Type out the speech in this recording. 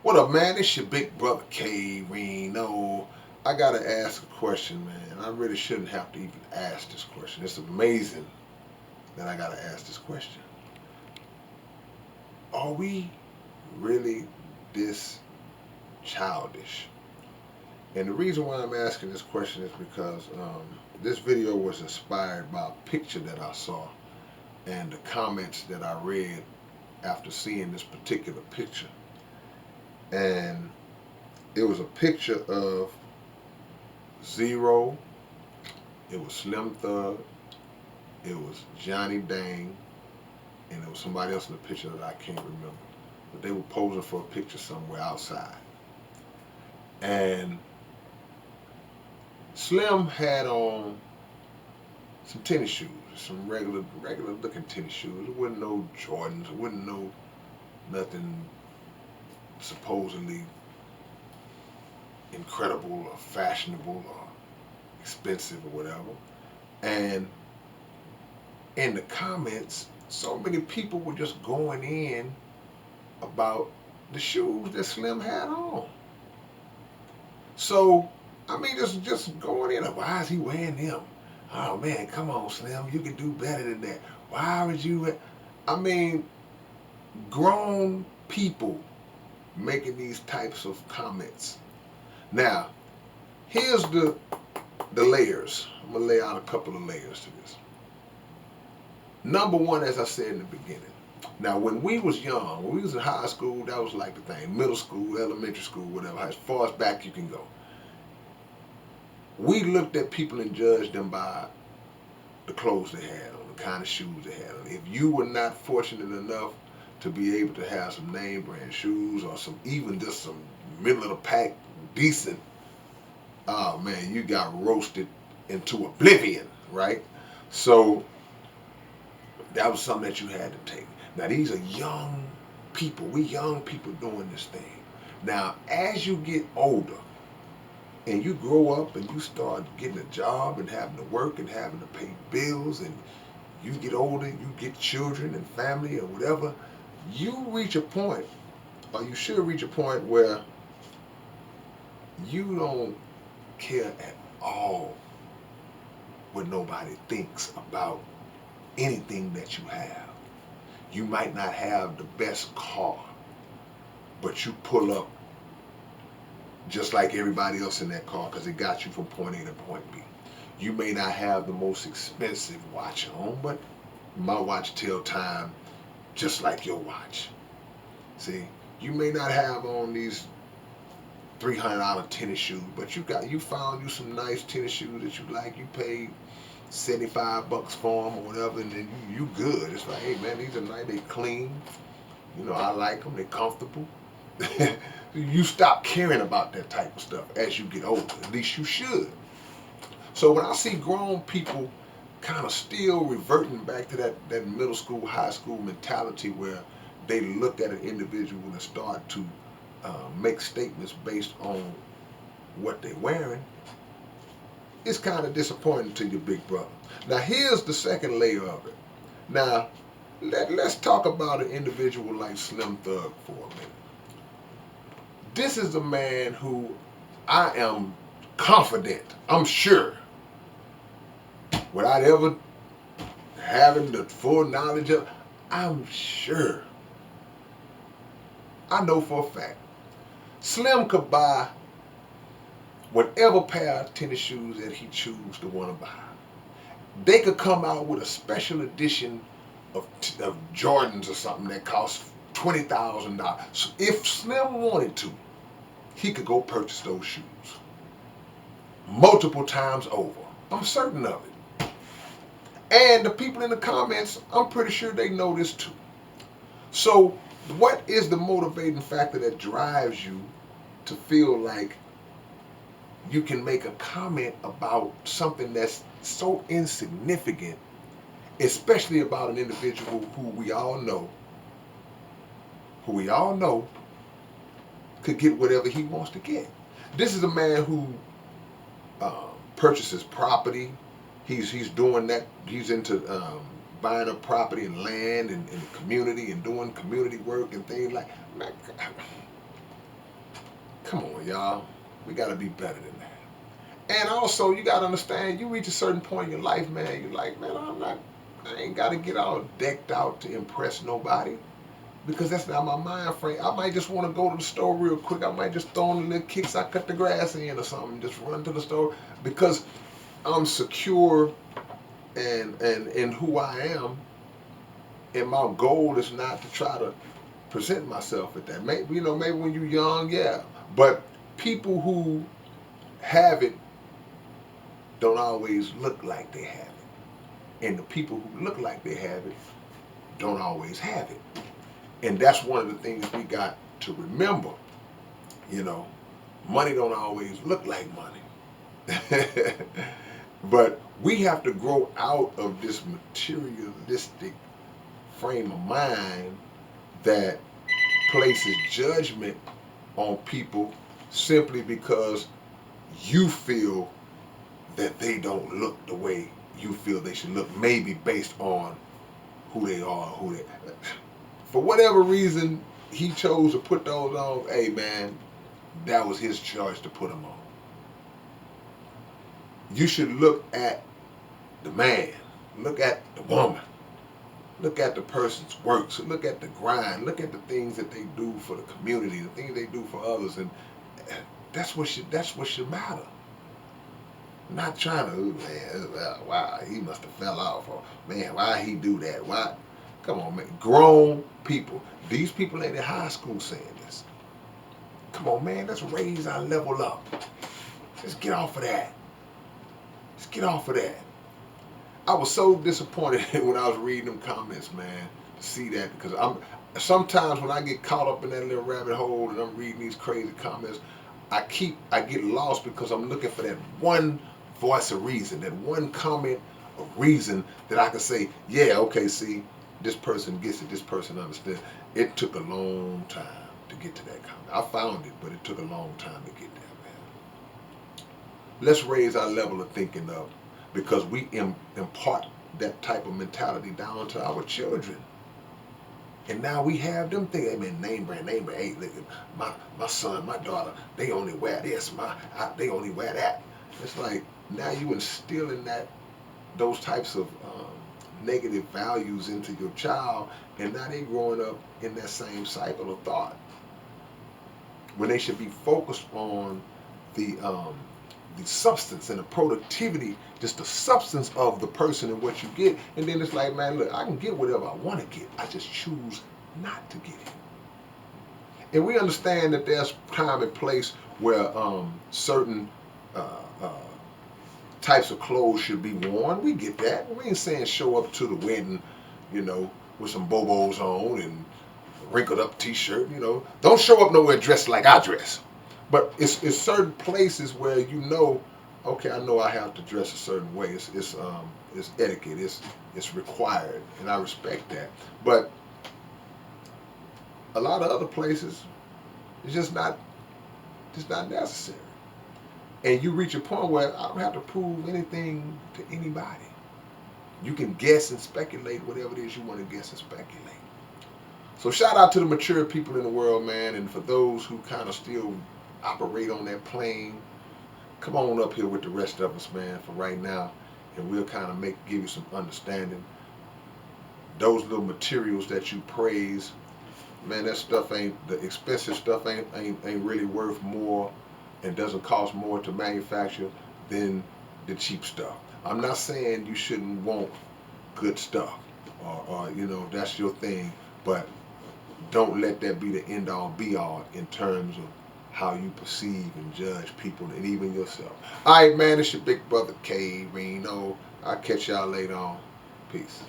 What up, man? It's your big brother K-Rino. I gotta ask a question, man. I really shouldn't have to even ask this question. It's amazing that I gotta ask this question. Are we really this childish? And the reason why I'm asking this question is because this video was inspired by a picture that I saw and the comments that I read after seeing this particular picture. And it was a picture of Zero, it was Slim Thug, it was Johnny Dang, and there was somebody else in the picture that I can't remember. But they were posing for a picture somewhere outside. And Slim had on some tennis shoes, some regular looking tennis shoes. It wasn't no Jordans, it wasn't no nothing supposedly incredible or fashionable or expensive or whatever. And in the comments, so many people were just going in about the shoes that Slim had on. So, I mean, just going in, why is he wearing them? Oh man, come on, Slim, you can do better than that. Why would you? I mean, grown people making these types of comments. Now, here's the layers. I'm gonna lay out a couple of layers to this. Number one, as I said in the beginning. Now, when we was young, when we was in high school, that was like the thing. Middle school, elementary school, whatever, as far as back you can go. We looked at people and judged them by the clothes they had on, the kind of shoes they had on. If you were not fortunate enough to be able to have some name brand shoes or some even just some middle of the pack decent, oh man, you got roasted into oblivion, right? So that was something that you had to take. Now these are young people. We young people doing this thing. Now as you get older and you grow up and you start getting a job and having to work and having to pay bills and you get older, you get children and family or whatever, you reach a point, or you should reach a point where you don't care at all what nobody thinks about anything that you have. You might not have the best car, but you pull up just like everybody else in that car because it got you from point A to point B. You may not have the most expensive watch on, but my watch tell time just like your watch. See, you may not have on these $300 tennis shoes, but you found you some nice tennis shoes that you like. You paid $75 for them or whatever, and then you good. It's like, hey man, these are nice. They clean. You know, I like them. They comfortable. You stop caring about that type of stuff as you get older. At least you should. So when I see grown people kind of still reverting back to that middle school, high school mentality where they look at an individual and start to make statements based on what they're wearing, it's kind of disappointing to your big brother. Now here's the second layer of it. Now let's talk about an individual like Slim Thug for a minute. This is a man who I am confident, I'm sure, without ever having the full knowledge of, I'm sure, I know for a fact, Slim could buy whatever pair of tennis shoes that he chooses to want to buy. They could come out with a special edition of Jordans or something that costs $20,000. So if Slim wanted to, he could go purchase those shoes multiple times over. I'm certain of it. And the people in the comments, I'm pretty sure they know this too. So what is the motivating factor that drives you to feel like you can make a comment about something that's so insignificant, especially about an individual who we all know could get whatever he wants to get? This is a man who purchases property. He's doing that. He's into buying up property and land in the community and doing community work and things like. Man, Come on, y'all. We got to be better than that. And also, you got to understand, you reach a certain point in your life, man, you're like, man, I ain't got to get all decked out to impress nobody. Because that's not my mind frame. I might just want to go to the store real quick. I might just throw in the little kicks I cut the grass in or something. Just run to the store because I'm secure and in who I am. And my goal is not to try to present myself with that. Maybe maybe when you're young, yeah. But people who have it don't always look like they have it, and the people who look like they have it don't always have it. And that's one of the things we got to remember. You know, money don't always look like money. But we have to grow out of this materialistic frame of mind that places judgment on people simply because you feel that they don't look the way you feel they should look, maybe based on who they are, for whatever reason he chose to put those on. Hey man, that was his choice to put them on. You should look at the man, look at the woman, look at the person's works, look at the grind, look at the things that they do for the community, the things they do for others, and that's what should matter. Not trying to, man, wow, he must have fell off, or man, why he do that? Why? Come on, man. Grown people. These people ain't in high school saying this. Come on, man. Let's raise our level up. Let's get off of that. Let's get off of that. I was so disappointed when I was reading them comments, man, to see that, because sometimes when I get caught up in that little rabbit hole and I'm reading these crazy comments, I get lost because I'm looking for that one voice of reason, that one comment of reason that I can say, yeah, okay, see, this person gets it, this person understands. It took a long time to get to that comment. I found it, but it took a long time to get there, man. Let's raise our level of thinking up, because we impart that type of mentality down to our children. And now we have them thinking, hey man, name brand. Hey, look, my son, my daughter, they only wear this. They only wear that. It's like now you instilling those types of negative values into your child, and now they growing up in that same cycle of thought, when they should be focused on the substance and the productivity, just the substance of the person and what you get. And then it's like, man, look, I can get whatever I want to get. I just choose not to get it. And we understand that there's time and place where certain uh, uh, types of clothes should be worn. We get that. We ain't saying show up to the wedding, with some bobos on and a wrinkled up t-shirt. Don't show up nowhere dressed like I dress. But it's certain places where okay, I know I have to dress a certain way. It's etiquette. It's required, and I respect that. But a lot of other places, it's just not necessary. And you reach a point where I don't have to prove anything to anybody. You can guess and speculate whatever it is you want to guess and speculate. So shout out to the mature people in the world, man, and for those who kind of still operate on that plane, come on up here with the rest of us, man, for right now, and we'll kind of give you some understanding. Those little materials that you praise, man, that stuff the expensive stuff ain't really worth more and doesn't cost more to manufacture than the cheap stuff. I'm not saying you shouldn't want good stuff, or that's your thing, but don't let that be the end all be all in terms of how you perceive and judge people and even yourself. All right, man, it's your big brother K-Rino. I'll catch y'all later on. Peace.